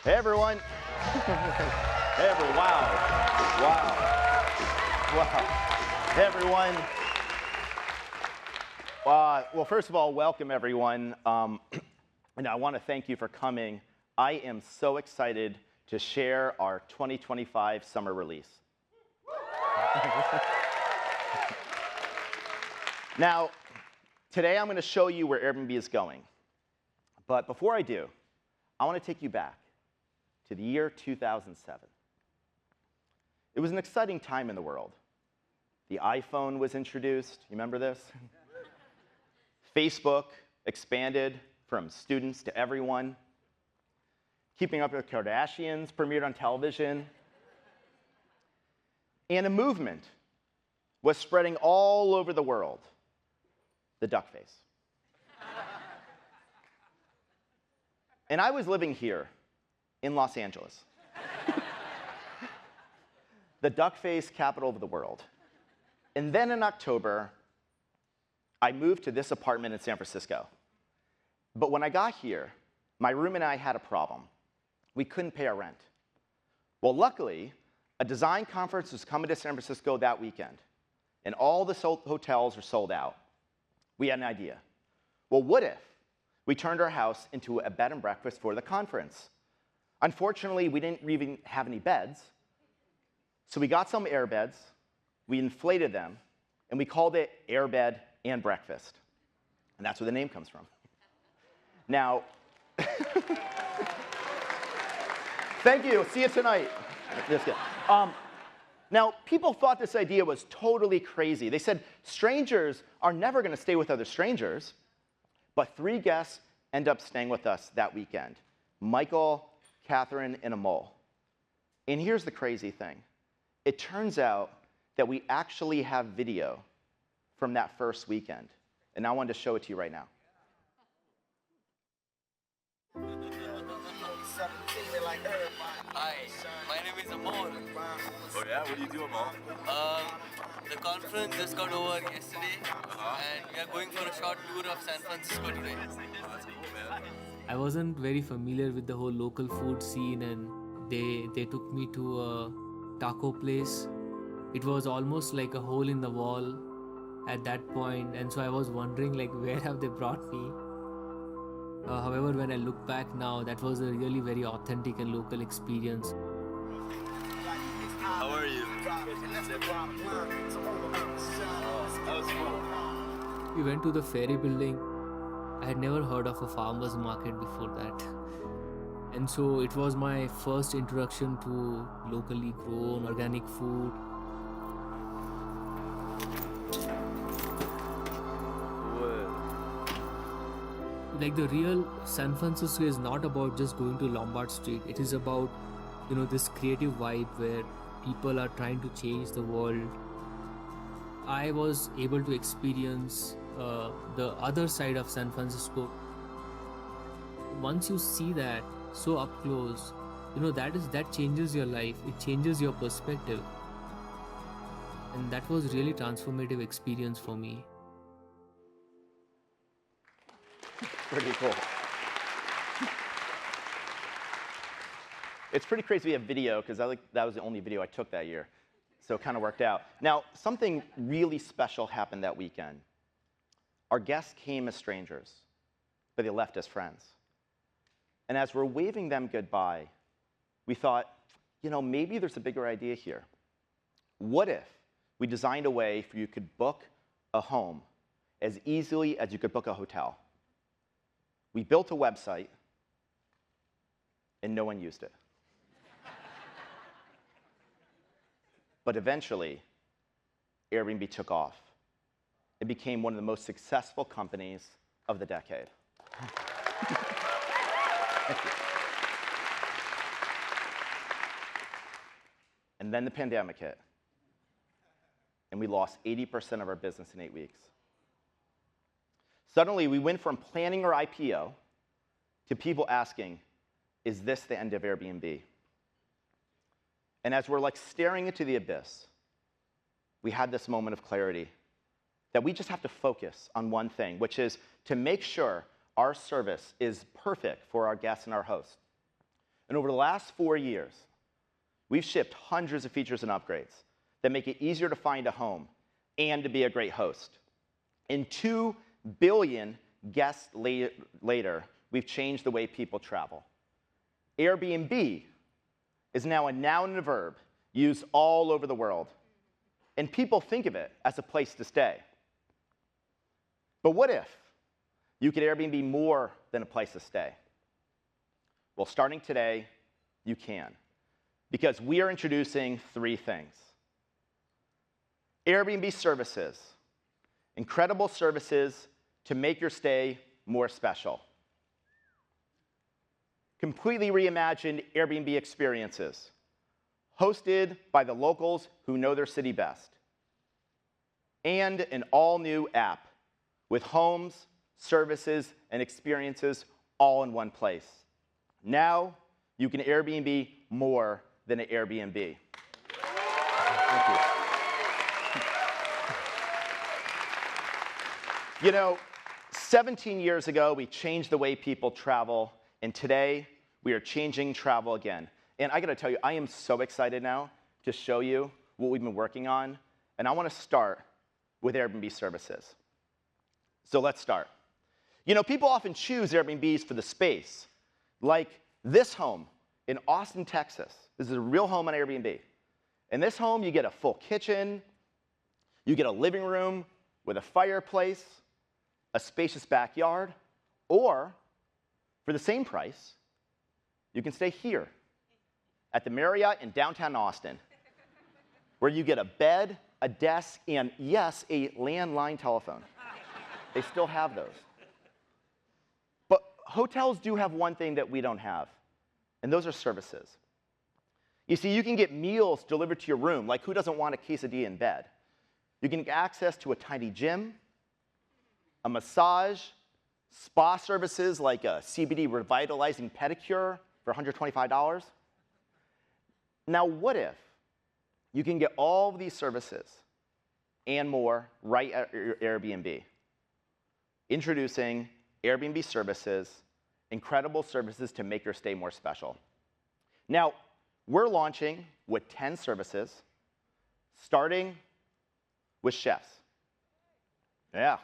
Hey, everyone. Hey, everyone. Wow. Wow. Wow. Hey, everyone. Well, first of all, welcome, everyone. And I want to thank you for coming. I am so excited to share our 2025 summer release. Now, today I'm going to show you where Airbnb is going. But before I do, I want to take you back to the year 2007. It was an exciting time in the world. The iPhone was introduced. You remember this? Facebook expanded from students to everyone. Keeping Up with the Kardashians premiered on television. And a movement was spreading all over the world, the duck face. And I was living here in Los Angeles, the duck face capital of the world. And then in October, I moved to this apartment in San Francisco. But when I got here, my roommate and I had a problem. We couldn't pay our rent. Well, luckily, a design conference was coming to San Francisco that weekend, and all the hotels were sold out. We had an idea. Well, what if we turned our house into a bed and breakfast for the conference? Unfortunately, we didn't even have any beds, so we got some air beds, we inflated them, and we called it Airbed and Breakfast. And that's where the name comes from. Now, thank you. See you tonight. Just kidding. Now, people thought this idea was totally crazy. They said strangers are never going to stay with other strangers. But 3 guests end up staying with us that weekend: Michael, Catherine, and Amol. And here's the crazy thing. It turns out that we actually have video from that first weekend. And I wanted to show it to you right now. Hi, my name is Amol. Oh yeah? What do you do, Amal? The conference just got over yesterday, and we are going for a short tour of San Francisco today. Oh, that's cool, man. I wasn't very familiar with the whole local food scene, and they took me to a taco place. It was almost like a hole in the wall at that point, and so I was wondering, like, where have they brought me? However, when I look back now, that was a really very authentic and local experience. How are you? That was cool. We went to the ferry building. I had never heard of a farmer's market before that. And so it was my first introduction to locally grown organic food. Like, the real San Francisco is not about just going to Lombard Street. It is about, this creative vibe where people are trying to change the world. I was able to experience the other side of San Francisco. Once you see that so up close, that changes your life. It changes your perspective. And that was really transformative experience for me. Pretty cool. It's pretty crazy we have video, because that was the only video I took that year. So it kind of worked out. Now, something really special happened that weekend. Our guests came as strangers, but they left as friends. And as we're waving them goodbye, we thought, maybe there's a bigger idea here. What if we designed a way for you could book a home as easily as you could book a hotel? We built a website, and no one used it. But eventually, Airbnb took off. It became one of the most successful companies of the decade. Thank you. And then the pandemic hit, and we lost 80% of our business in 8 weeks. Suddenly, we went from planning our IPO to people asking, is this the end of Airbnb? And as we're staring into the abyss, we had this moment of clarity that we just have to focus on one thing, which is to make sure our service is perfect for our guests and our hosts. And over the last 4 years, we've shipped hundreds of features and upgrades that make it easier to find a home and to be a great host. And 2 billion guests later, we've changed the way people travel. Airbnb is now a noun and a verb used all over the world. And people think of it as a place to stay. But what if you could Airbnb more than a place to stay? Well, starting today, you can. Because we are introducing 3 things. Airbnb services, incredible services to make your stay more special. Completely reimagined Airbnb experiences, hosted by the locals who know their city best. And an all-new app with homes, services, and experiences all in one place. Now, you can Airbnb more than an Airbnb. Thank you. You know, 17 years ago, we changed the way people travel, and today, we are changing travel again. And I gotta tell you, I am so excited now to show you what we've been working on, and I wanna start with Airbnb services. So let's start. You know, people often choose Airbnbs for the space, like this home in Austin, Texas. This is a real home on Airbnb. In this home, you get a full kitchen, you get a living room with a fireplace, a spacious backyard, or for the same price, you can stay here at the Marriott in downtown Austin, where you get a bed, a desk, and yes, a landline telephone. They still have those. But hotels do have one thing that we don't have, and those are services. You see, you can get meals delivered to your room, like who doesn't want a quesadilla in bed? You can get access to a tiny gym, a massage, spa services like a CBD revitalizing pedicure for $125. Now, what if you can get all of these services and more right at your Airbnb? Introducing Airbnb services, incredible services to make your stay more special. Now, we're launching with 10 services, starting with chefs. Yeah.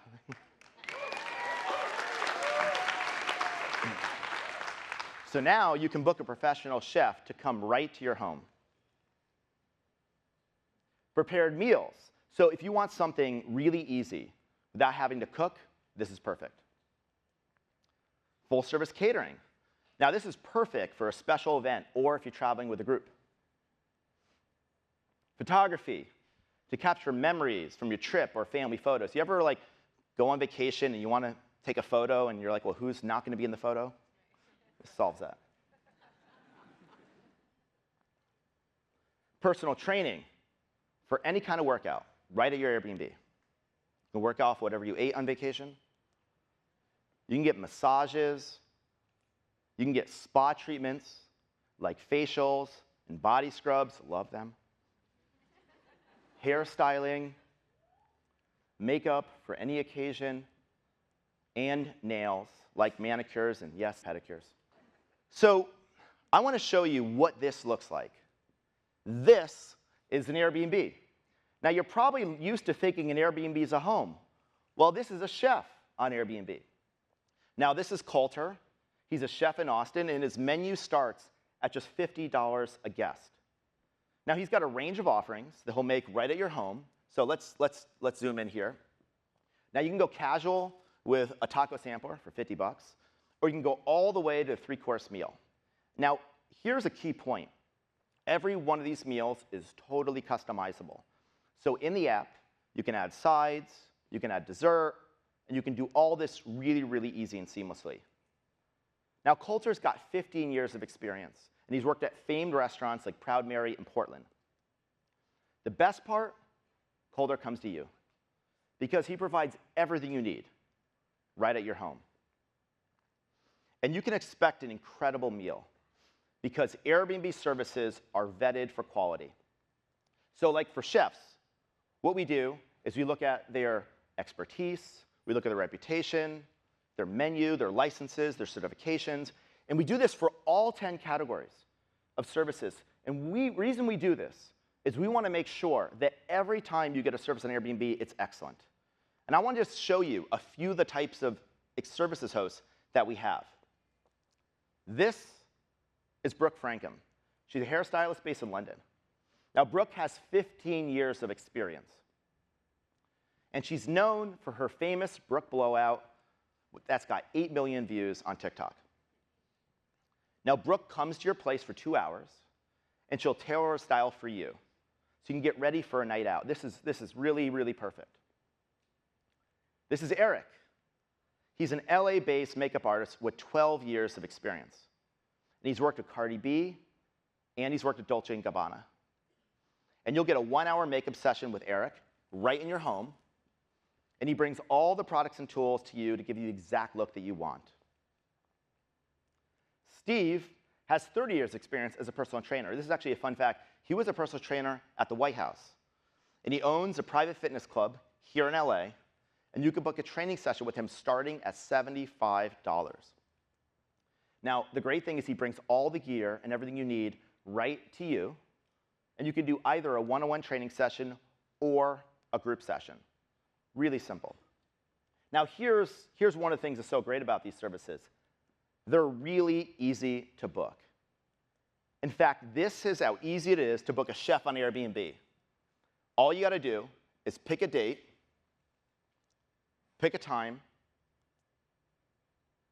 So now you can book a professional chef to come right to your home. Prepared meals. So if you want something really easy without having to cook, this is perfect. Full service catering. Now this is perfect for a special event or if you're traveling with a group. Photography, to capture memories from your trip or family photos. You ever like go on vacation and you want to take a photo and you're like, well, who's not going to be in the photo? This solves that. Personal training for any kind of workout, right at your Airbnb. You can work off whatever you ate on vacation. You can get massages. You can get spa treatments like facials and body scrubs, love them. Hairstyling, makeup for any occasion, and nails like manicures and yes, pedicures. So I want to show you what this looks like. This is an Airbnb. Now you're probably used to thinking an Airbnb is a home. Well, this is a chef on Airbnb. Now this is Coulter. He's a chef in Austin, and his menu starts at just $50 a guest. Now he's got a range of offerings that he'll make right at your home. So let's zoom in here. Now you can go casual with a taco sampler for $50, or you can go all the way to a 3-course meal. Now here's a key point. Every one of these meals is totally customizable. So in the app, you can add sides, you can add dessert, and you can do all this really, really easy and seamlessly. Now Coulter's got 15 years of experience, and he's worked at famed restaurants like Proud Mary in Portland. The best part, Coulter comes to you, because he provides everything you need right at your home. And you can expect an incredible meal, because Airbnb services are vetted for quality. So like for chefs, what we do is we look at their expertise, we look at their reputation, their menu, their licenses, their certifications, And we do this for all 10 categories of services. And the reason we do this is we want to make sure that every time you get a service on Airbnb, it's excellent. And I want to just show you a few of the types of services hosts that we have. This is Brooke Frankham. She's a hairstylist based in London. Now, Brooke has 15 years of experience. And she's known for her famous Brooke blowout that's got 8 million views on TikTok. Now, Brooke comes to your place for 2 hours, and she'll tailor a style for you. So you can get ready for a night out. This is really, really perfect. This is Eric. He's an LA-based makeup artist with 12 years of experience. And he's worked with Cardi B, and he's worked at Dolce & Gabbana. And you'll get a 1-hour makeup session with Eric right in your home, and he brings all the products and tools to you to give you the exact look that you want. Steve has 30 years experience as a personal trainer. This is actually a fun fact. He was a personal trainer at the White House, and he owns a private fitness club here in LA, and you can book a training session with him starting at $75. Now, the great thing is he brings all the gear and everything you need right to you, and you can do either a one-on-one training session or a group session. Really simple. Now, here's one of the things that's so great about these services. They're really easy to book. In fact, this is how easy it is to book a chef on Airbnb. All you got to do is pick a date, pick a time,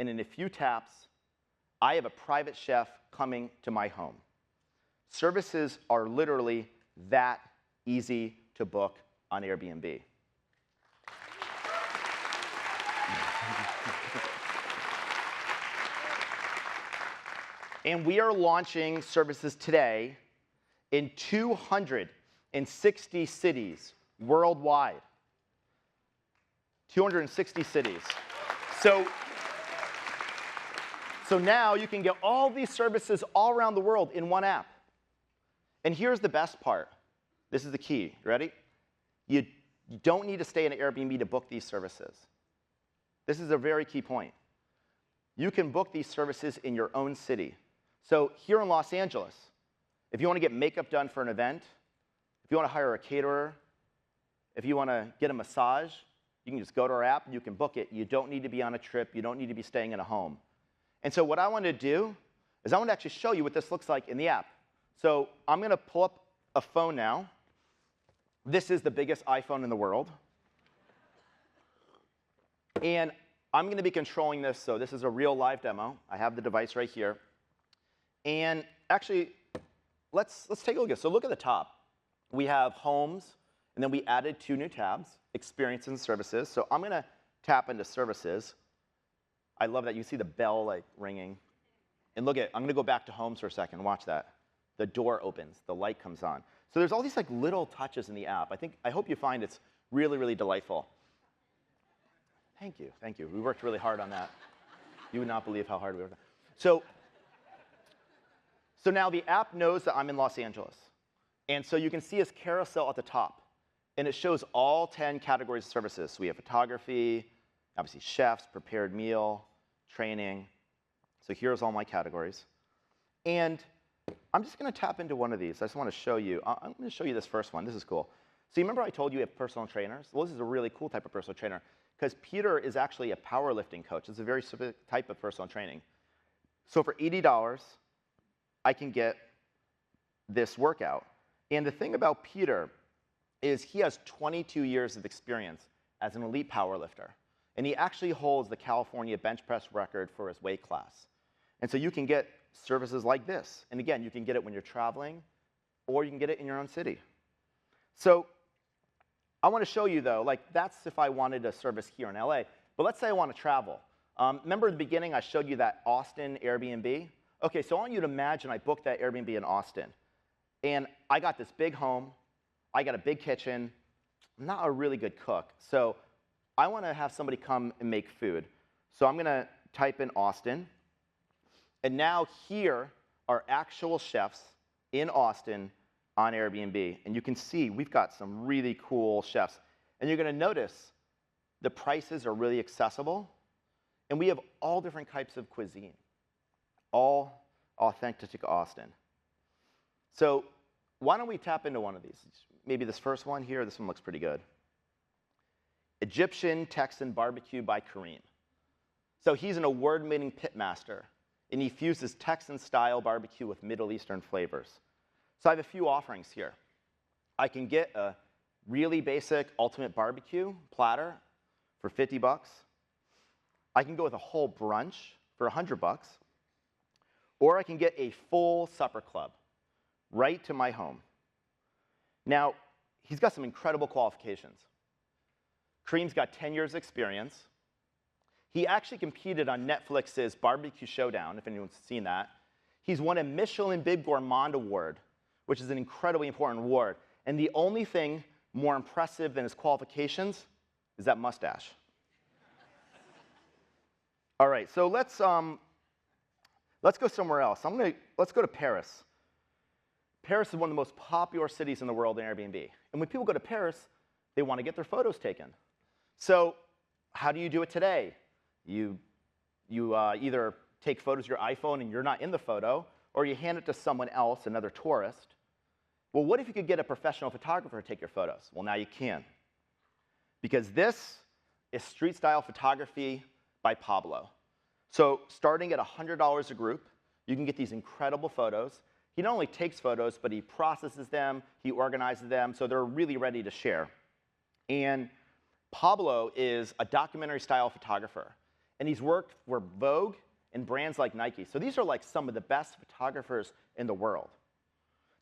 and in a few taps, I have a private chef coming to my home. Services are literally that easy to book on Airbnb. And we are launching services today in 260 cities worldwide. 260 cities. So now you can get all these services all around the world in one app. And here's the best part. This is the key. Ready? You don't need to stay in an Airbnb to book these services. This is a very key point. You can book these services in your own city. So here in Los Angeles, if you want to get makeup done for an event, if you want to hire a caterer, if you want to get a massage, you can just go to our app and you can book it. You don't need to be on a trip. You don't need to be staying in a home. And so what I want to do is I want to actually show you what this looks like in the app. So I'm going to pull up a phone now. This is the biggest iPhone in the world. And I'm going to be controlling this. So this is a real live demo. I have the device right here. And actually, let's take a look at this. So look at the top. We have homes, and then we added 2 new tabs, experiences and services. So I'm going to tap into services. I love that. You see the bell like ringing. And look at, I'm going to go back to homes for a second. Watch that. The door opens. The light comes on. So there's all these like little touches in the app. I hope you find it's really, really delightful. Thank you. Thank you. We worked really hard on that. You would not believe how hard we worked. So now the app knows that I'm in Los Angeles. And so you can see this carousel at the top. And it shows all 10 categories of services. So we have photography, obviously chefs, prepared meal, training. So here's all my categories. And I'm just going to tap into one of these. I just want to show you. I'm going to show you this first one. This is cool. So you remember I told you we have personal trainers? Well, this is a really cool type of personal trainer because Peter is actually a powerlifting coach. It's a very specific type of personal training. So for $80, I can get this workout. And the thing about Peter is he has 22 years of experience as an elite powerlifter. And he actually holds the California bench press record for his weight class. And so you can get services like this. And again, you can get it when you're traveling, or you can get it in your own city. So I want to show you, though, like that's if I wanted a service here in LA. But let's say I want to travel. Remember at the beginning I showed you that Austin Airbnb? OK, so I want you to imagine I booked that Airbnb in Austin. And I got this big home. I got a big kitchen. I'm not a really good cook. So I want to have somebody come and make food. So I'm going to type in Austin. And now here are actual chefs in Austin on Airbnb. And you can see we've got some really cool chefs. And you're going to notice the prices are really accessible. And we have all different types of cuisine. all authentic Austin. So why don't we tap into one of these? Maybe this first one here. This one looks pretty good. Egyptian Texan Barbecue by Kareem. So he's an award-winning pitmaster, and he fuses Texan-style barbecue with Middle Eastern flavors. So I have a few offerings here. I can get a really basic ultimate barbecue platter for 50 bucks. I can go with a whole brunch for 100 bucks. Or I can get a full supper club right to my home. Now, he's got some incredible qualifications. Kareem's got 10 years experience. He actually competed on Netflix's Barbecue Showdown, if anyone's seen that. He's won a Michelin Bib Gourmand Award, which is an incredibly important award. And the only thing more impressive than his qualifications is that mustache. All right, so let's go somewhere else. Let's go to Paris. Paris is one of the most popular cities in the world in Airbnb. And when people go to Paris, they want to get their photos taken. So how do you do it today? You either take photos of your iPhone and you're not in the photo, or you hand it to someone else, another tourist. Well, what if you could get a professional photographer to take your photos? Well, now you can. Because this is street-style photography by Pablo. So starting at $100 a group, you can get these incredible photos. He not only takes photos, but he processes them, he organizes them, so they're really ready to share. And Pablo is a documentary-style photographer, and he's worked for Vogue and brands like Nike. So these are like some of the best photographers in the world.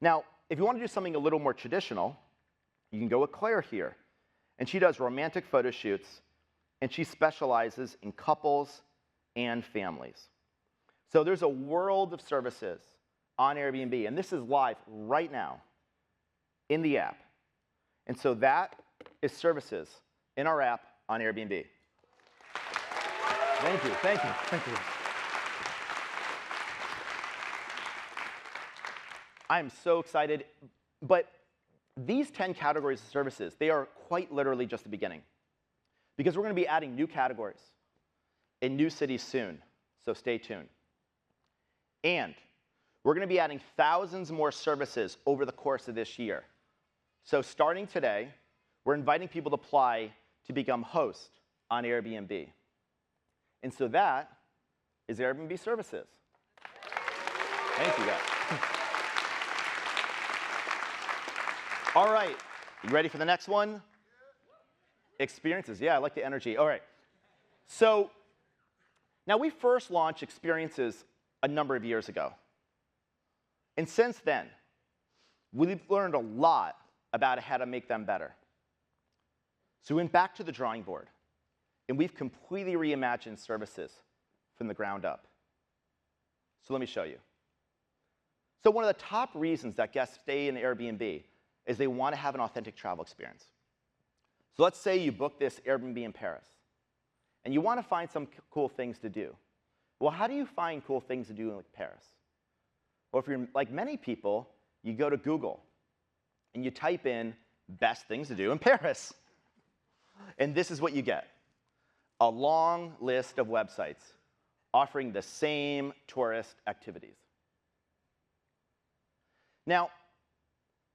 Now, if you want to do something a little more traditional, you can go with Claire here. And she does romantic photo shoots, and she specializes in couples and families. So there's a world of services on Airbnb, and this is live right now in the app. And so that is services in our app on Airbnb. Thank you, thank you, thank you. I'm so excited, but these 10 categories of services, they are quite literally just the beginning, because we're going to be adding new categories in new cities soon, so stay tuned. And we're going to be adding thousands more services over the course of this year. So starting today, we're inviting people to apply to become hosts on Airbnb. And so that is Airbnb Services. Thank you, guys. All right, you ready for the next one? Experiences. Yeah, I like the energy. All right. So now we first launched Experiences a number of years ago. And since then, we've learned a lot about how to make them better. So we went back to the drawing board, and we've completely reimagined services from the ground up. So let me show you. So one of the top reasons that guests stay in Airbnb is they want to have an authentic travel experience. So let's say you book this Airbnb in Paris, and you want to find some cool things to do. Well, how do you find cool things to do in Paris? Well, if you're like many people, you go to Google, and you type in best things to do in Paris. And this is what you get: a long list of websites offering the same tourist activities. Now,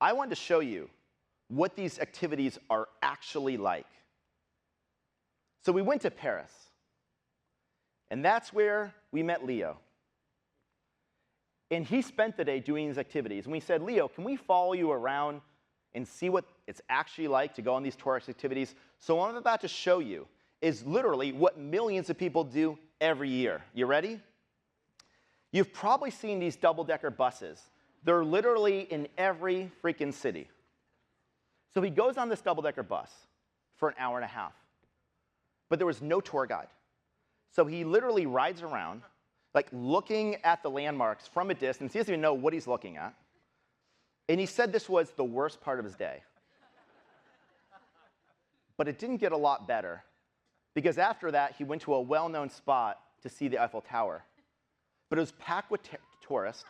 I wanted to show you what these activities are actually like. So we went to Paris, and that's where we met Leo. And he spent the day doing these activities. And we said, Leo, can we follow you around and see what it's actually like to go on these tourist activities? So what I'm about to show you is literally what millions of people do every year. You ready? You've probably seen these double-decker buses. They're literally in every freaking city. So he goes on this double-decker bus for an hour and a half. But there was no tour guide. So he literally rides around, like looking at the landmarks from a distance. He doesn't even know what he's looking at. And he said this was the worst part of his day. But it didn't get a lot better, because after that, he went to a well-known spot to see the Eiffel Tower. But it was packed with tourists,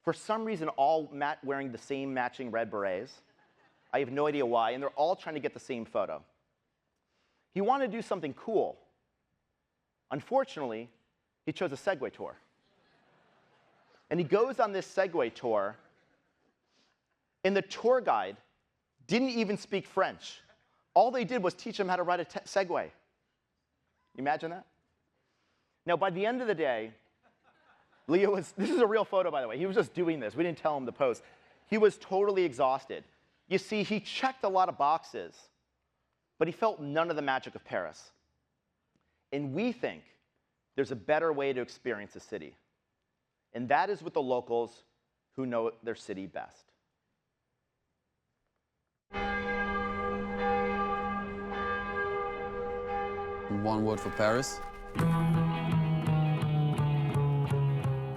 for some reason all wearing the same matching red berets. I have no idea why, and they're all trying to get the same photo. He wanted to do something cool. Unfortunately, he chose a Segway tour. And he goes on this Segway tour, and the tour guide didn't even speak French. All they did was teach him how to ride a Segway. You imagine that? Now, by the end of the day, Leo was, this is a real photo, by the way. He was just doing this. We didn't tell him to post. He was totally exhausted. You see, he checked a lot of boxes, but he felt none of the magic of Paris. And we think there's a better way to experience a city. And that is with the locals who know their city best. One word for Paris.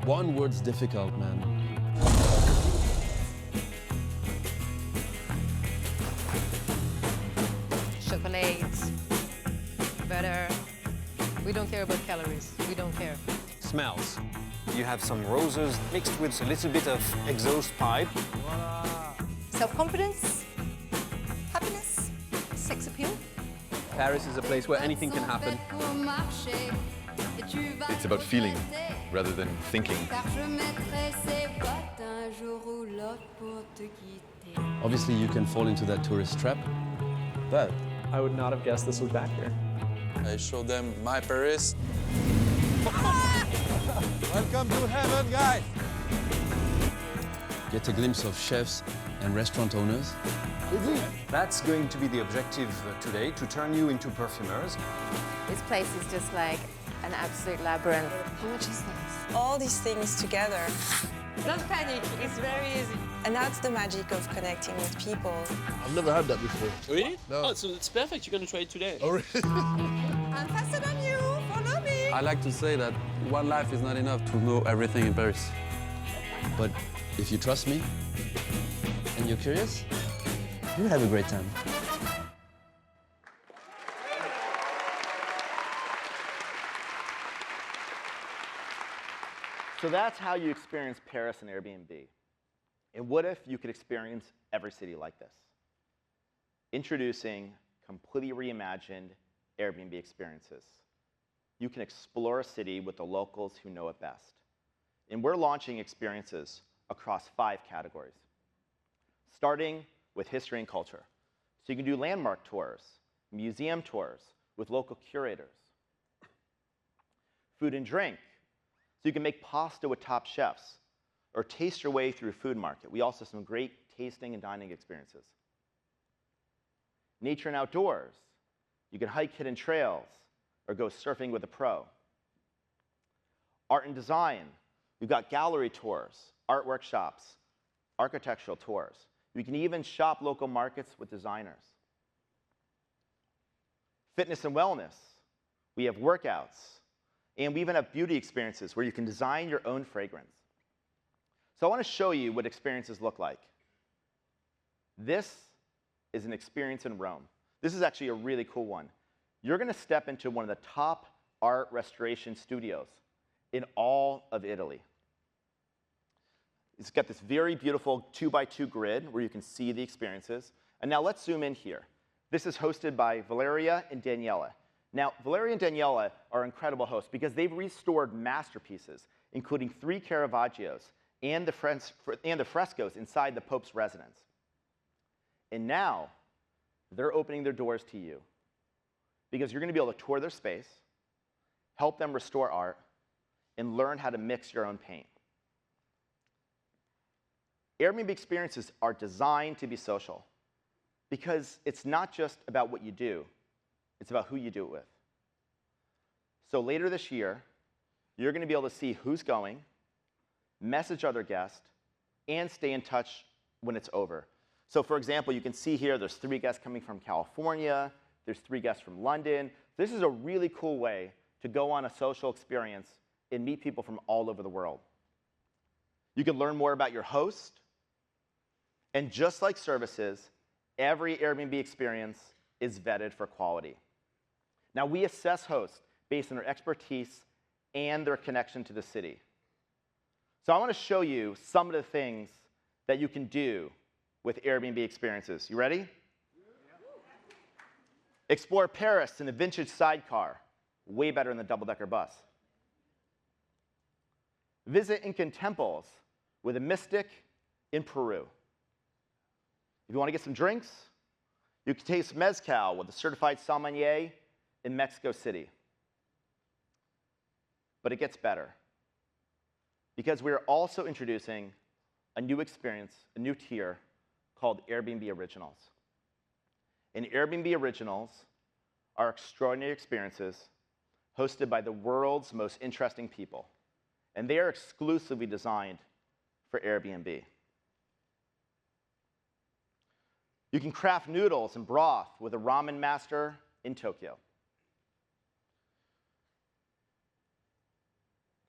One word's difficult, man. Chocolate, butter. We don't care about calories. We don't care. Smells. You have some roses mixed with a little bit of exhaust pipe. Self-confidence, happiness, sex appeal. Paris is a place where anything can happen. It's about feeling rather than thinking. Obviously, you can fall into that tourist trap, but I would not have guessed this was back here. I showed them my Paris. Welcome to heaven, guys! get a glimpse of chefs and restaurant owners. That's going to be the objective today, to turn you into perfumers. This place is just like an absolute labyrinth. How much is this? All these things together. Don't panic, it's very easy. And that's the magic of connecting with people. I've never had that before. Really? No. Oh, so it's perfect. You're going to try it today. Oh, really? I'm faster than you. Follow me. I like to say that one life is not enough to know everything in Paris. But if you trust me and you're curious, you'll have a great time. So that's how you experience Paris and Airbnb. And what if you could experience every city like this? Introducing completely reimagined Airbnb experiences. You can explore a city with the locals who know it best. And we're launching experiences across 5 categories, starting with history and culture. So you can do landmark tours, museum tours with local curators. Food and drink. So you can make pasta with top chefs or taste your way through a food market. We also have some great tasting and dining experiences. Nature and outdoors. You can hike hidden trails or go surfing with a pro. Art and design. We've got gallery tours, art workshops, architectural tours. You can even shop local markets with designers. Fitness and wellness. We have workouts. And we even have beauty experiences where you can design your own fragrance. So I want to show you what experiences look like. This is an experience in Rome. This is actually a really cool one. You're going to step into one of the top art restoration studios in all of Italy. It's got this very beautiful 2x2 grid where you can see the experiences. And now let's zoom in here. This is hosted by Valeria and Daniela. Now, Valeria and Daniela are incredible hosts because they've restored masterpieces, including 3 Caravaggios and the frescoes inside the Pope's residence. And now, they're opening their doors to you because you're going to be able to tour their space, help them restore art, and learn how to mix your own paint. Airbnb experiences are designed to be social because it's not just about what you do, it's about who you do it with. So later this year, you're going to be able to see who's going, message other guests, and stay in touch when it's over. So for example, you can see here there's 3 guests coming from California, there's 3 guests from London. This is a really cool way to go on a social experience and meet people from all over the world. You can learn more about your host, and just like services, every Airbnb experience is vetted for quality. Now, we assess hosts based on their expertise and their connection to the city. So I want to show you some of the things that you can do with Airbnb experiences. You ready? Explore Paris in a vintage sidecar. Way better than the double-decker bus. Visit Incan temples with a mystic in Peru. If you want to get some drinks, you can taste mezcal with a certified sommelier in Mexico City. But it gets better, because we are also introducing a new experience, a new tier called Airbnb Originals. And Airbnb Originals are extraordinary experiences hosted by the world's most interesting people. And they are exclusively designed for Airbnb. You can craft noodles and broth with a ramen master in Tokyo.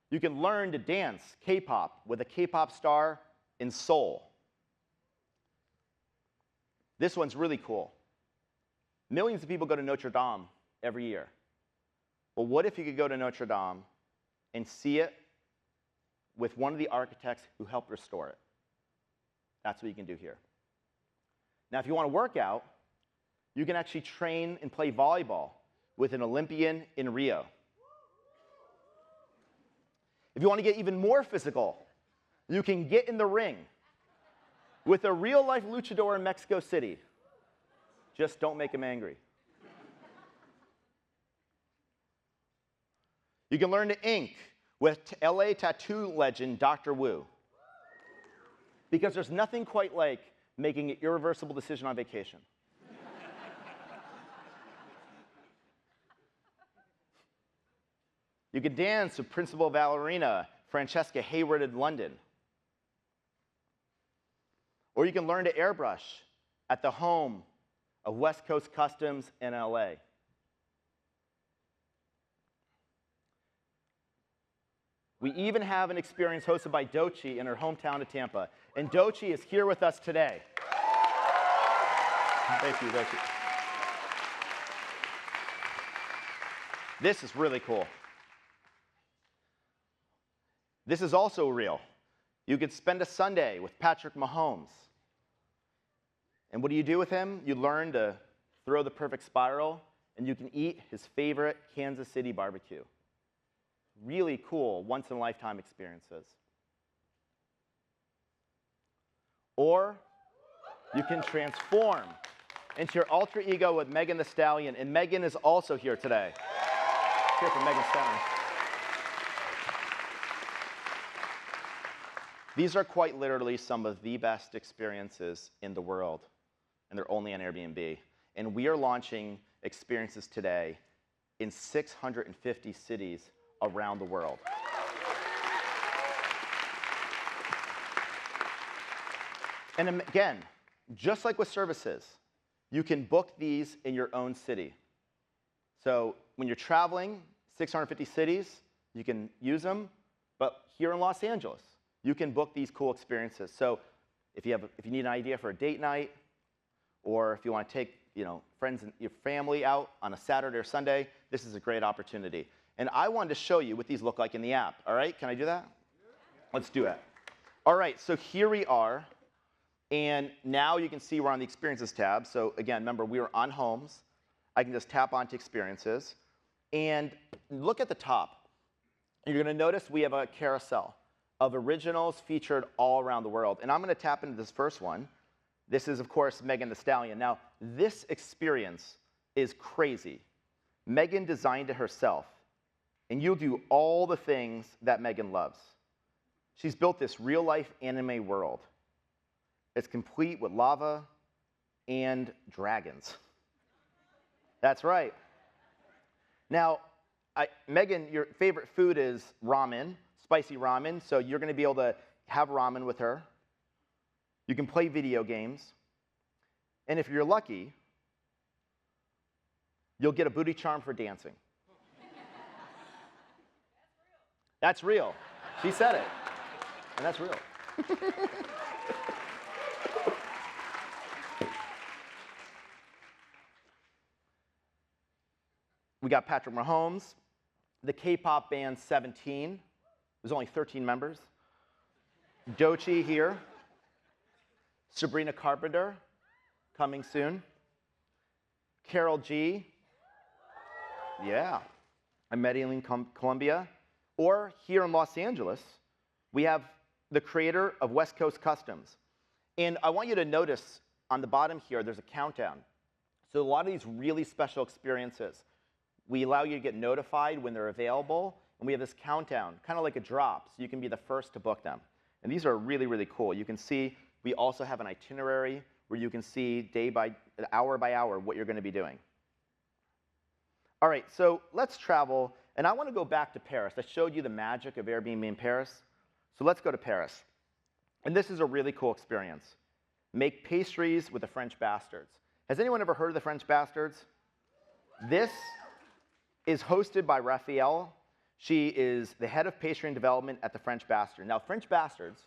You can learn to dance K-pop with a K-pop star in Seoul. This one's really cool. Millions of people go to Notre Dame every year. Well, what if you could go to Notre Dame and see it with one of the architects who helped restore it? That's what you can do here. Now, if you want to work out, you can actually train and play volleyball with an Olympian in Rio. If you want to get even more physical, you can get in the ring with a real-life luchador in Mexico City. Just don't make him angry. You can learn to ink with LA tattoo legend Dr. Wu. Because there's nothing quite like making an irreversible decision on vacation. You can dance with principal ballerina Francesca Hayward in London. Or you can learn to airbrush at the home of West Coast Customs in LA. We even have an experience hosted by Dochi in her hometown of Tampa. And Dochi is here with us today. Thank you, Dochi. This is really cool. This is also real. You could spend a Sunday with Patrick Mahomes. And what do you do with him? You learn to throw the perfect spiral, and you can eat his favorite Kansas City barbecue. Really cool, once-in-a-lifetime experiences. Or you can transform into your alter ego with Megan Thee Stallion, and Megan is also here today. Here for Megan Thee Stallion. These are quite literally some of the best experiences in the world, and they're only on Airbnb. And we are launching experiences today in 650 cities around the world. And again, just like with services, you can book these in your own city. So when you're traveling 650 cities, you can use them, but here in Los Angeles, you can book these cool experiences. So if you need an idea for a date night, or if you want to take friends and your family out on a Saturday or Sunday, this is a great opportunity. And I wanted to show you what these look like in the app. All right, can I do that? Let's do it. All right, so here we are. And now you can see we're on the Experiences tab. So again, remember, we were on Homes. I can just tap onto Experiences. And look at the top. You're going to notice we have a carousel of originals featured all around the world. And I'm going to tap into this first one. This is, of course, Megan Thee Stallion. Now, this experience is crazy. Megan designed it herself. And you'll do all the things that Megan loves. She's built this real-life anime world. It's complete with lava and dragons. That's right. Now, Megan, your favorite food is ramen, spicy ramen, so you're going to be able to have ramen with her. You can play video games. And if you're lucky, you'll get a booty charm for dancing. That's real. She said it. And that's real. We got Patrick Mahomes, the K-pop band 17. There's only 13 members. Dochi here. Sabrina Carpenter, coming soon. Carol G. Yeah. I'm Medellin, Colombia. Or here in Los Angeles, We have the creator of West Coast Customs. And I want you to notice on the bottom here, there's a countdown. So a lot of these really special experiences, we allow you to get notified when they're available, and we have this countdown, kind of like a drop, so you can be the first to book them. And these are really, really cool. You can see we also have an itinerary where you can see hour by hour what you're going to be doing. All right, so let's travel. And I want to go back to Paris. I showed you the magic of Airbnb in Paris. So let's go to Paris. And this is a really cool experience. Make pastries with the French Bastards. Has anyone ever heard of the French Bastards? This is hosted by Raphaelle. She is the head of pastry and development at the French Bastard. Now, French Bastards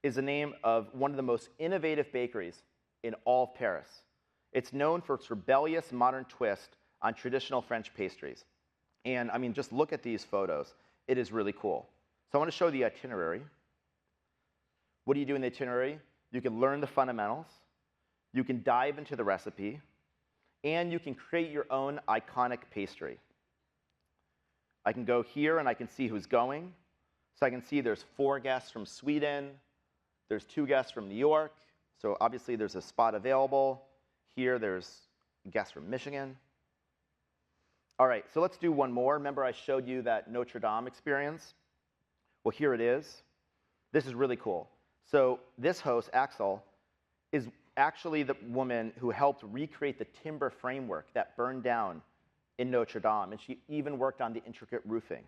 is the name of one of the most innovative bakeries in all of Paris. It's known for its rebellious modern twist on traditional French pastries. And I mean, just look at these photos. It is really cool. So I want to show the itinerary. What do you do in the itinerary? You can learn the fundamentals. You can dive into the recipe. And you can create your own iconic pastry. I can go here and I can see who's going. So I can see there's 4 guests from Sweden. There's 2 guests from New York. So obviously there's a spot available. Here there's a guest from Michigan. All right, so let's do one more. Remember I showed you that Notre Dame experience? Well, here it is. This is really cool. So this host, Axel, is actually the woman who helped recreate the timber framework that burned down in Notre Dame, and she even worked on the intricate roofing.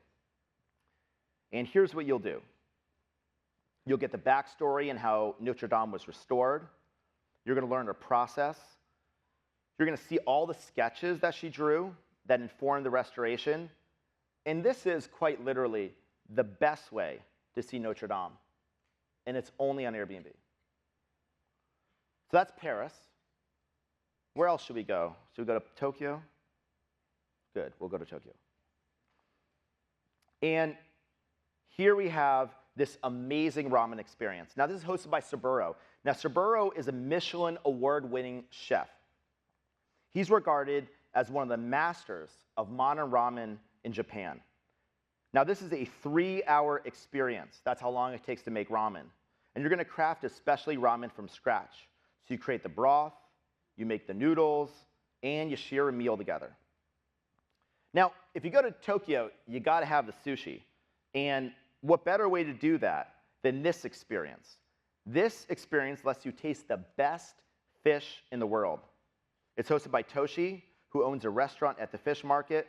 And here's what you'll do. You'll get the backstory and how Notre Dame was restored. You're going to learn her process. You're going to see all the sketches that she drew that informed the restoration. And this is quite literally the best way to see Notre Dame. And it's only on Airbnb. So that's Paris. Where else should we go? Should we go to Tokyo? Good, we'll go to Tokyo. And here we have this amazing ramen experience. Now, this is hosted by Saburo. Now, Saburo is a Michelin award-winning chef. He's regarded as one of the masters of modern ramen in Japan. Now, this is a 3-hour experience. That's how long it takes to make ramen. And you're going to craft especially ramen from scratch. So you create the broth, you make the noodles, and you share a meal together. Now, if you go to Tokyo, you got to have the sushi. And what better way to do that than this experience? This experience lets you taste the best fish in the world. It's hosted by Toshi, who owns a restaurant at the fish market.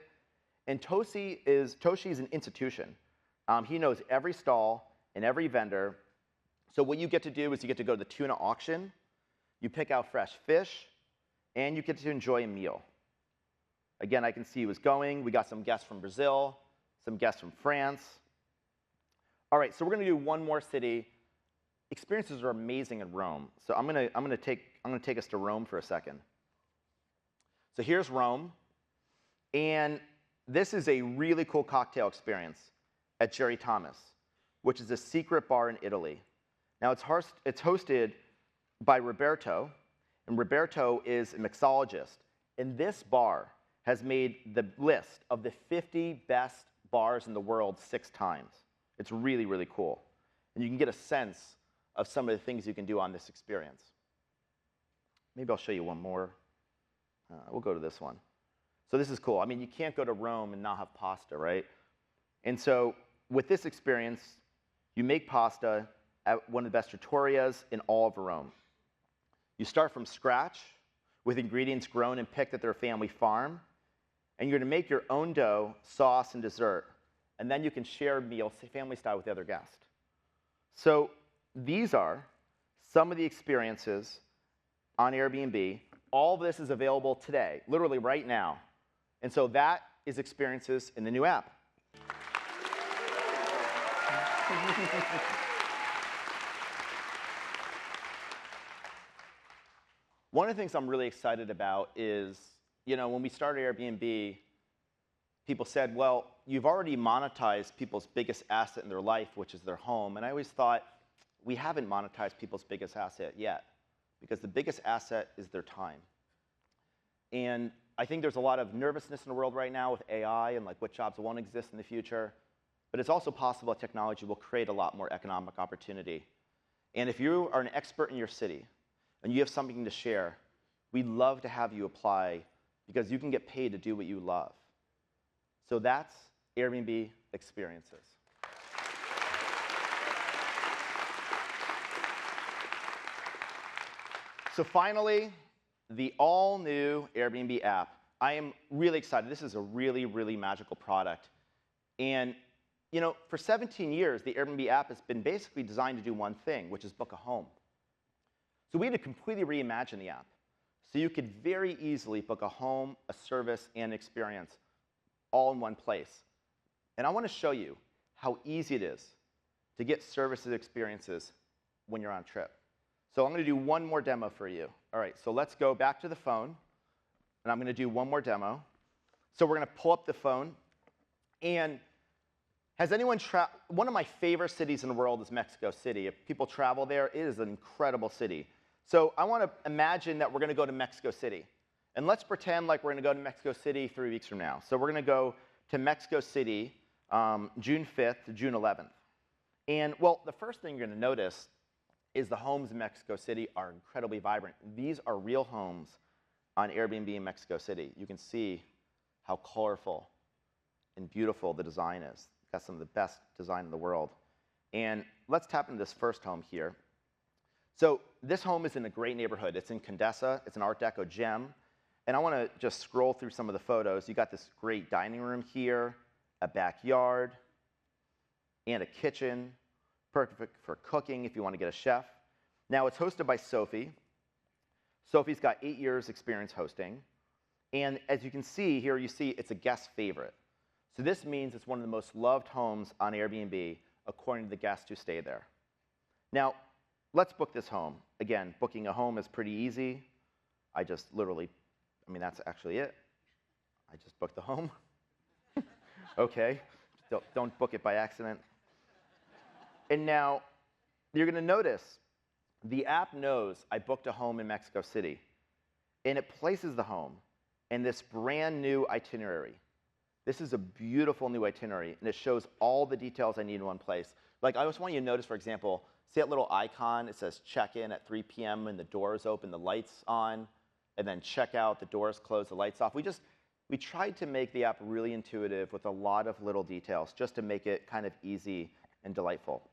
And Toshi is an institution. He knows every stall and every vendor. So what you get to do is you get to go to the tuna auction, you pick out fresh fish, and you get to enjoy a meal. Again, I can see who's going. We got some guests from Brazil, some guests from France. All right, so we're going to do one more city. Experiences are amazing in Rome. So I'm going to take us to Rome for a second. So here's Rome, and this is a really cool cocktail experience at Jerry Thomas, which is a secret bar in Italy. Now, it's hosted by Roberto, and Roberto is a mixologist. And this bar has made the list of the 50 best bars in the world 6 times. It's really, really cool. And you can get a sense of some of the things you can do on this experience. Maybe I'll show you one more. We'll go to this one. So this is cool. I mean, you can't go to Rome and not have pasta, right? And so with this experience, you make pasta at one of the best trattorias in all of Rome. You start from scratch with ingredients grown and picked at their family farm, and you're going to make your own dough, sauce, and dessert, and then you can share a meal, family style, with the other guest. So these are some of the experiences on Airbnb. All of this is available today, literally right now. And so that is experiences in the new app. One of the things I'm really excited about is, when we started Airbnb, people said, well, you've already monetized people's biggest asset in their life, which is their home. And I always thought, we haven't monetized people's biggest asset yet, because the biggest asset is their time. And I think there's a lot of nervousness in the world right now with AI and like what jobs won't exist in the future. but it's also possible that technology will create a lot more economic opportunity. And if you are an expert in your city and you have something to share, we'd love to have you apply because you can get paid to do what you love. So that's Airbnb Experiences. So finally, the all-new Airbnb app. I am really excited. This is a really, really magical product. And you know, for 17 years, the Airbnb app has been basically designed to do one thing, which is book a home. So we had to completely reimagine the app. So you could very easily book a home, a service, and an experience all in one place. And I want to show you how easy it is to get services and experiences when you're on a trip. So I'm going to do one more demo for you. All right, so let's go back to the phone, and I'm going to do one more demo. So we're going to pull up the phone, and has anyone one of my favorite cities in the world is Mexico City. If people travel there, it is an incredible city. So I want to imagine that we're going to go to Mexico City. And let's pretend like we're going to go to Mexico City 3 weeks from now. So we're going to go to Mexico City June 5th to June 11th. And well, the first thing you're going to notice is the homes in Mexico City are incredibly vibrant. These are real homes on Airbnb in Mexico City. You can see how colorful and beautiful the design is. Got some of the best design in the world. And let's tap into this first home here. So this home is in a great neighborhood. It's in Condesa. It's an Art Deco gem. And I want to just scroll through some of the photos. You got this great dining room here, a backyard, and a kitchen. Perfect for cooking if you want to get a chef. Now, it's hosted by Sophie. Sophie's got 8 years experience hosting. And as you can see here, you see it's a guest favorite. So this means it's one of the most loved homes on Airbnb, according to the guests who stay there. Now, let's book this home. Again, booking a home is pretty easy. I just literally, I mean, that's actually it. I just booked the home. OK, don't book it by accident. And now, you're going to notice the app knows I booked a home in Mexico City. And it places the home in this brand new itinerary. This is a beautiful new itinerary, and it shows all the details I need in one place. Like, I just want you to notice, for example, see that little icon? It says check-in at 3 p.m. and the doors open, the lights on, and then check out, the doors close, the lights off. We tried to make the app really intuitive with a lot of little details, just to make it kind of easy and delightful.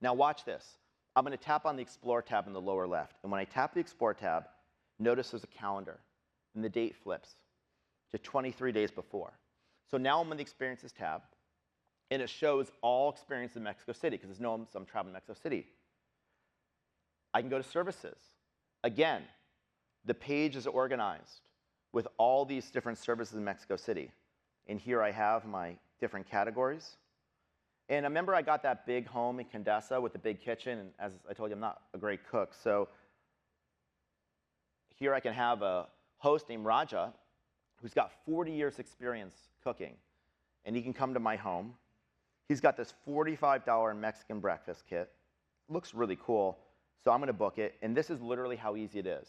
Now watch this. I'm going to tap on the Explore tab in the lower left. And when I tap the Explore tab, notice there's a calendar. And the date flips to 23 days before. So now I'm in the Experiences tab. And it shows all experiences in Mexico City, because it knows I'm traveling to Mexico City. I can go to Services. Again, the page is organized with all these different services in Mexico City. And here I have my different categories. And remember, I got that big home in Condesa with the big kitchen. And as I told you, I'm not a great cook. So here I can have a host named Raja, who's got 40 years experience cooking. And he can come to my home. He's got this $45 Mexican breakfast kit. Looks really cool. So I'm going to book it. And this is literally how easy it is.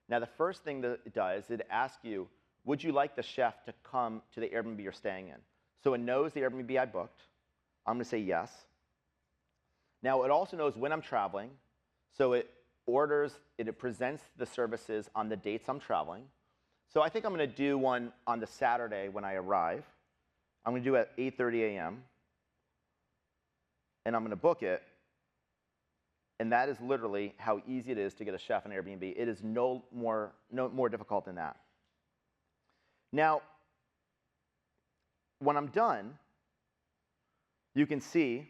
Now, the first thing that it does is it asks you, would you like the chef to come to the Airbnb you're staying in? So it knows the Airbnb I booked. I'm going to say yes. Now, it also knows when I'm traveling. So it orders, it presents the services on the dates I'm traveling. So I think I'm going to do one on the Saturday when I arrive. I'm going to do it at 8:30 a.m. And I'm going to book it. And that is literally how easy it is to get a chef on Airbnb. It is no more difficult than that. Now, when I'm done, you can see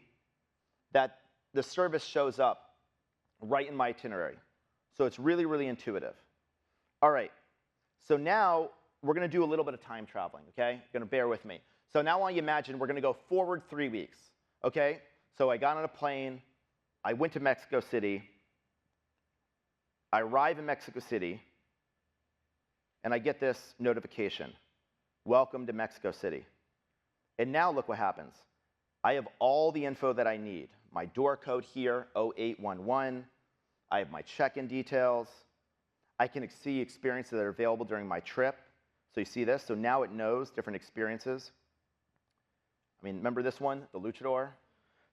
that the service shows up right in my itinerary. So it's really, really intuitive. All right, so now we're going to do a little bit of time traveling, OK? You're going to bear with me. So now I want you to imagine we're going to go forward 3 weeks, OK? So I got on a plane. I went to Mexico City. I arrive in Mexico City. And I get this notification. Welcome to Mexico City. And now look what happens. I have all the info that I need. My door code here, 0811. I have my check-in details. I can see experiences that are available during my trip. So you see this? So now it knows different experiences. I mean, remember this one, the luchador?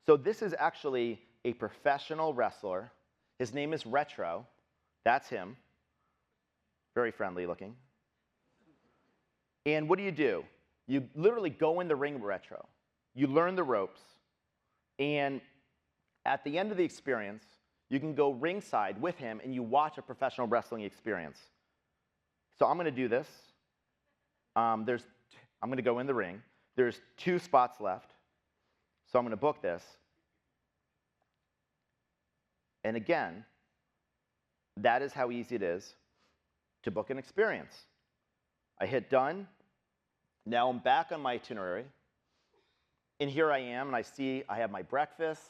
So this is actually a professional wrestler. His name is Retro. That's him. Very friendly looking. And what do? You literally go in the ring with Retro. You learn the ropes. And at the end of the experience, you can go ringside with him and you watch a professional wrestling experience. So I'm going to do this. I'm going to go in the ring. There's 2 spots left. So I'm going to book this. And again, that is how easy it is to book an experience. I hit done. Now I'm back on my itinerary. And here I am, and I see I have my breakfast.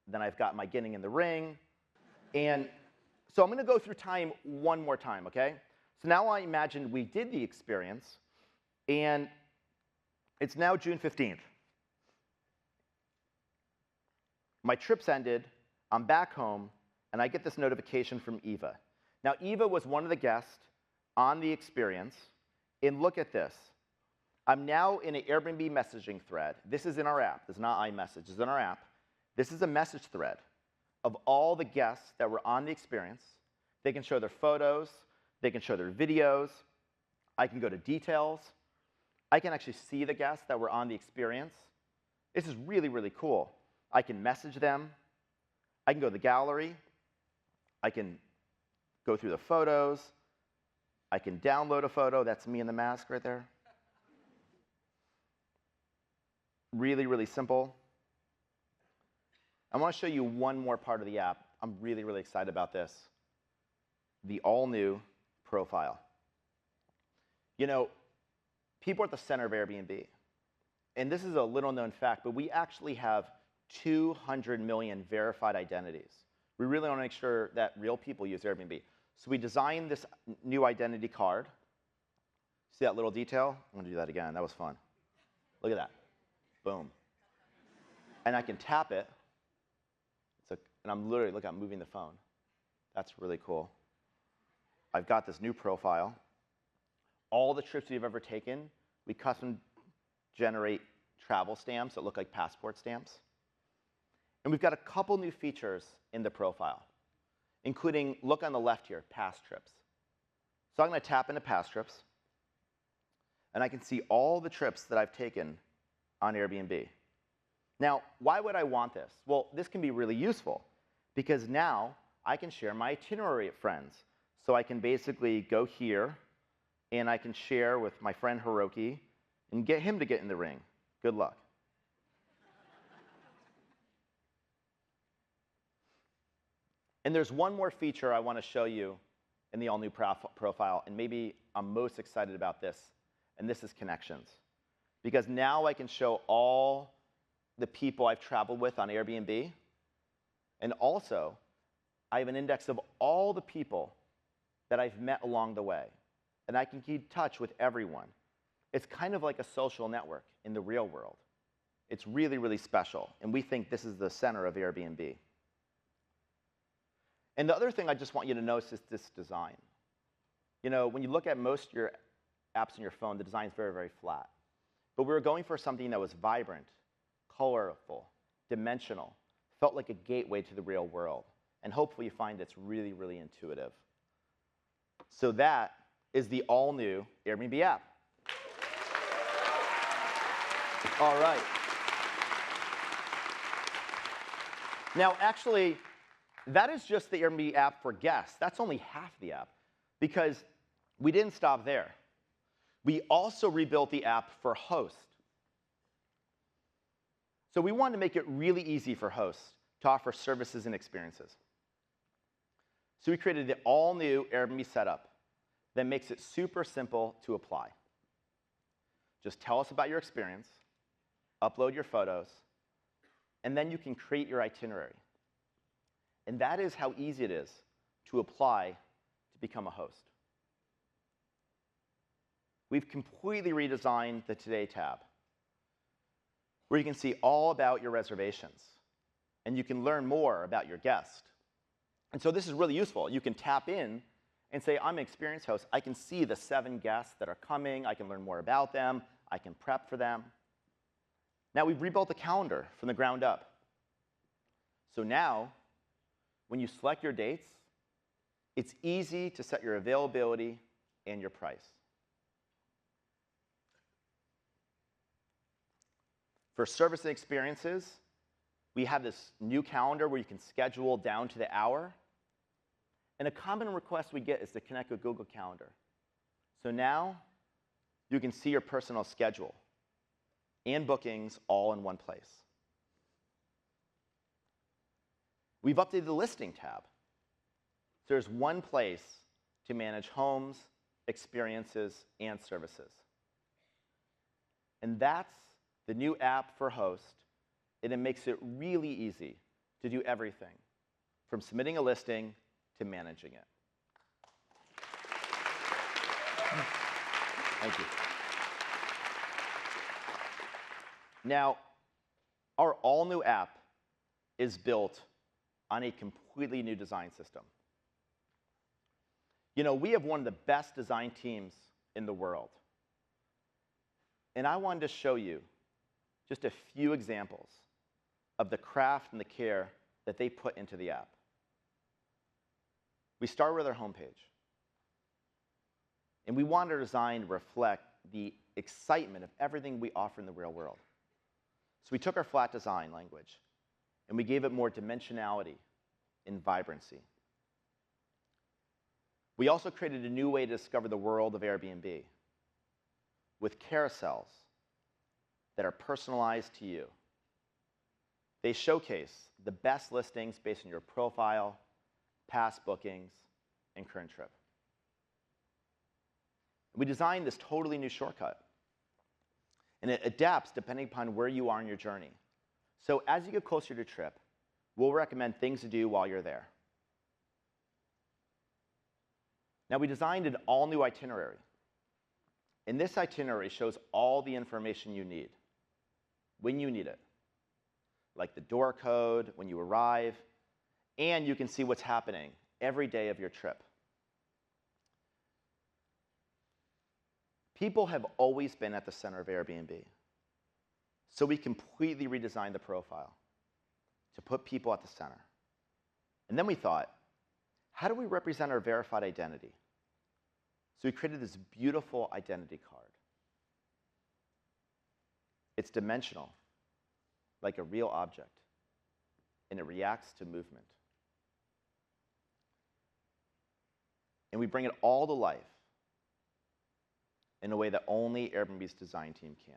Then I've got my getting in the ring. And so I'm going to go through time one more time, OK? So now I imagine we did the experience. And it's now June 15th. My trip's ended. I'm back home. And I get this notification from Eva. Now, Eva was one of the guests on the experience. And look at this. I'm now in an Airbnb messaging thread. This is in our app. This is not iMessage. This is in our app. This is a message thread of all the guests that were on the experience. They can show their photos. They can show their videos. I can go to details. I can actually see the guests that were on the experience. This is really, really cool. I can message them. I can go to the gallery. I can go through the photos. I can download a photo. That's me in the mask right there. Really, really simple. I want to show you one more part of the app. I'm really, really excited about this. The all-new profile. You know, people are at the center of Airbnb. And this is a little-known fact, but we actually have 200 million verified identities. We really want to make sure that real people use Airbnb. So we designed this new identity card. See that little detail? I'm going to do that again. That was fun. Look at that. Boom. And I can tap it. And I'm literally, look, I'm moving the phone. That's really cool. I've got this new profile. All the trips we've ever taken, we custom generate travel stamps that look like passport stamps. And we've got a couple new features in the profile, including, look on the left here, past trips. So I'm going to tap into past trips. And I can see all the trips that I've taken on Airbnb. Now, why would I want this? Well, this can be really useful, because now I can share my itinerary with friends. So I can basically go here, and I can share with my friend Hiroki and get him to get in the ring. Good luck. And there's one more feature I want to show you in the all-new profile, and maybe I'm most excited about this, and this is connections. Because now I can show all the people I've traveled with on Airbnb, and also I have an index of all the people that I've met along the way, and I can keep in touch with everyone. It's kind of like a social network in the real world. It's really, really special, and we think this is the center of Airbnb. And the other thing I just want you to notice is this design. You know, when you look at most of your apps on your phone, the design is very, very flat. But we were going for something that was vibrant, colorful, dimensional, felt like a gateway to the real world. And hopefully you find it's really, really intuitive. So that is the all-new Airbnb app. All right. Now, actually, that is just the Airbnb app for guests. That's only half the app, because we didn't stop there. We also rebuilt the app for hosts. So we wanted to make it really easy for hosts to offer services and experiences. So we created the all-new Airbnb setup that makes it super simple to apply. Just tell us about your experience, upload your photos, and then you can create your itinerary. And that is how easy it is to apply to become a host. We've completely redesigned the Today tab, where you can see all about your reservations, and you can learn more about your guest. And so this is really useful. You can tap in and say, I'm an experienced host. I can see the 7 guests that are coming. I can learn more about them. I can prep for them. Now, we've rebuilt the calendar from the ground up. So now, when you select your dates, it's easy to set your availability and your price. For service and experiences, we have this new calendar where you can schedule down to the hour. And a common request we get is to connect with Google Calendar. So now, you can see your personal schedule and bookings all in one place. We've updated the listing tab. So there's one place to manage homes, experiences, and services. And that's the new app for Host, and it makes it really easy to do everything, from submitting a listing to managing it. Thank you. Now, our all-new app is built on a completely new design system. You know, we have one of the best design teams in the world. And I wanted to show you just a few examples of the craft and the care that they put into the app. We start with our homepage. And we want our design to reflect the excitement of everything we offer in the real world. So we took our flat design language, and we gave it more dimensionality and vibrancy. We also created a new way to discover the world of Airbnb with carousels that are personalized to you. They showcase the best listings based on your profile, past bookings, and current trip. We designed this totally new shortcut, and it adapts depending upon where you are in your journey. So as you get closer to your trip, we'll recommend things to do while you're there. Now, we designed an all-new itinerary. And this itinerary shows all the information you need, when you need it, like the door code, when you arrive, and you can see what's happening every day of your trip. People have always been at the center of Airbnb. So we completely redesigned the profile to put people at the center. And then we thought, how do we represent our verified identity? So we created this beautiful identity card. It's dimensional, like a real object, and it reacts to movement. And we bring it all to life in a way that only Airbnb's design team can.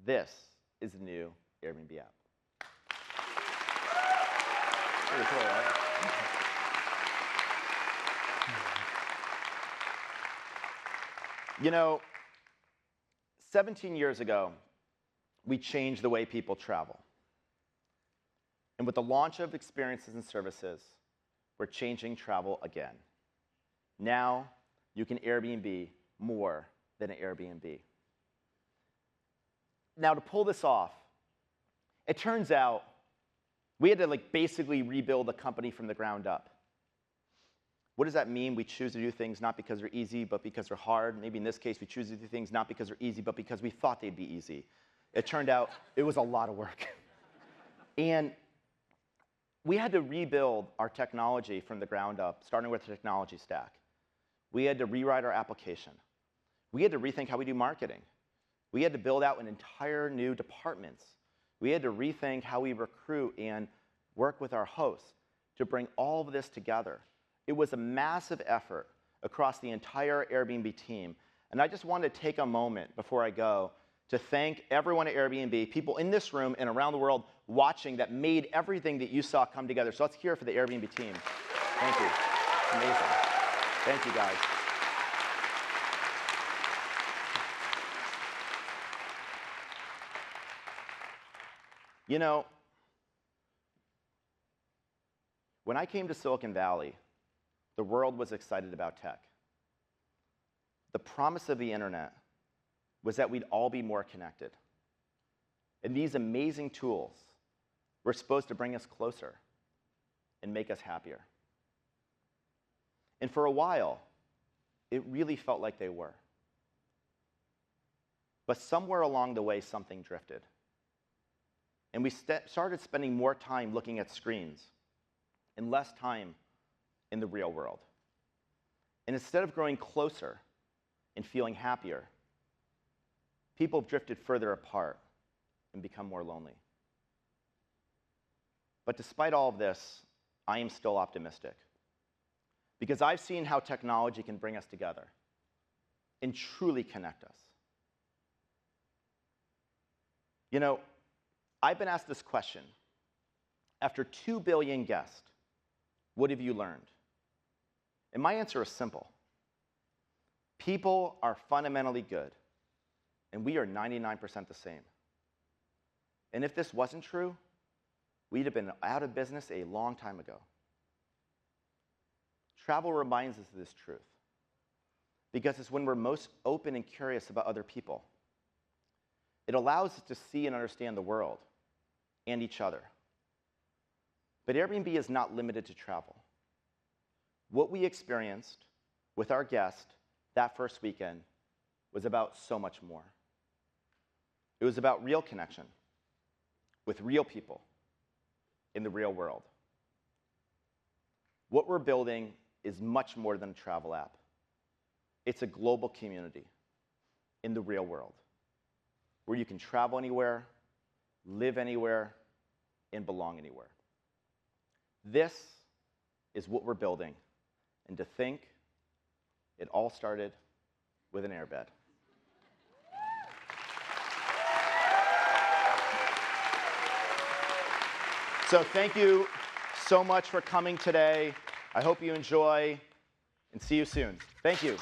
This is the new Airbnb app. Pretty cool, right? You know, 17 years ago, we changed the way people travel. And with the launch of experiences and services, we're changing travel again. Now, you can Airbnb more than an Airbnb. Now, to pull this off, it turns out we had to basically rebuild the company from the ground up. What does that mean? We choose to do things not because they're easy, but because they're hard. Maybe in this case, we choose to do things not because they're easy, but because we thought they'd be easy. It turned out it was a lot of work. And we had to rebuild our technology from the ground up, starting with the technology stack. We had to rewrite our application. We had to rethink how we do marketing. We had to build out an entire new departments. We had to rethink how we recruit and work with our hosts to bring all of this together. It was a massive effort across the entire Airbnb team. And I just wanted to take a moment before I go to thank everyone at Airbnb, people in this room and around the world watching that made everything that you saw come together. So let's hear it for the Airbnb team. Thank you. It's amazing. Thank you, guys. You know, when I came to Silicon Valley, the world was excited about tech. The promise of the internet was that we'd all be more connected. And these amazing tools were supposed to bring us closer and make us happier. And for a while, it really felt like they were. But somewhere along the way, something drifted. And we started spending more time looking at screens and less time in the real world. And instead of growing closer and feeling happier, people have drifted further apart and become more lonely. But despite all of this, I am still optimistic, because I've seen how technology can bring us together and truly connect us. You know, I've been asked this question. After 2 billion guests, what have you learned? And my answer is simple. People are fundamentally good, and we are 99% the same. And if this wasn't true, we'd have been out of business a long time ago. Travel reminds us of this truth, because it's when we're most open and curious about other people. It allows us to see and understand the world and each other. But Airbnb is not limited to travel. What we experienced with our guest that first weekend was about so much more. It was about real connection with real people in the real world. What we're building is much more than a travel app. It's a global community in the real world, where you can travel anywhere, live anywhere, and belong anywhere. This is what we're building. And to think, it all started with an airbed. So thank you so much for coming today. I hope you enjoy, and see you soon. Thank you.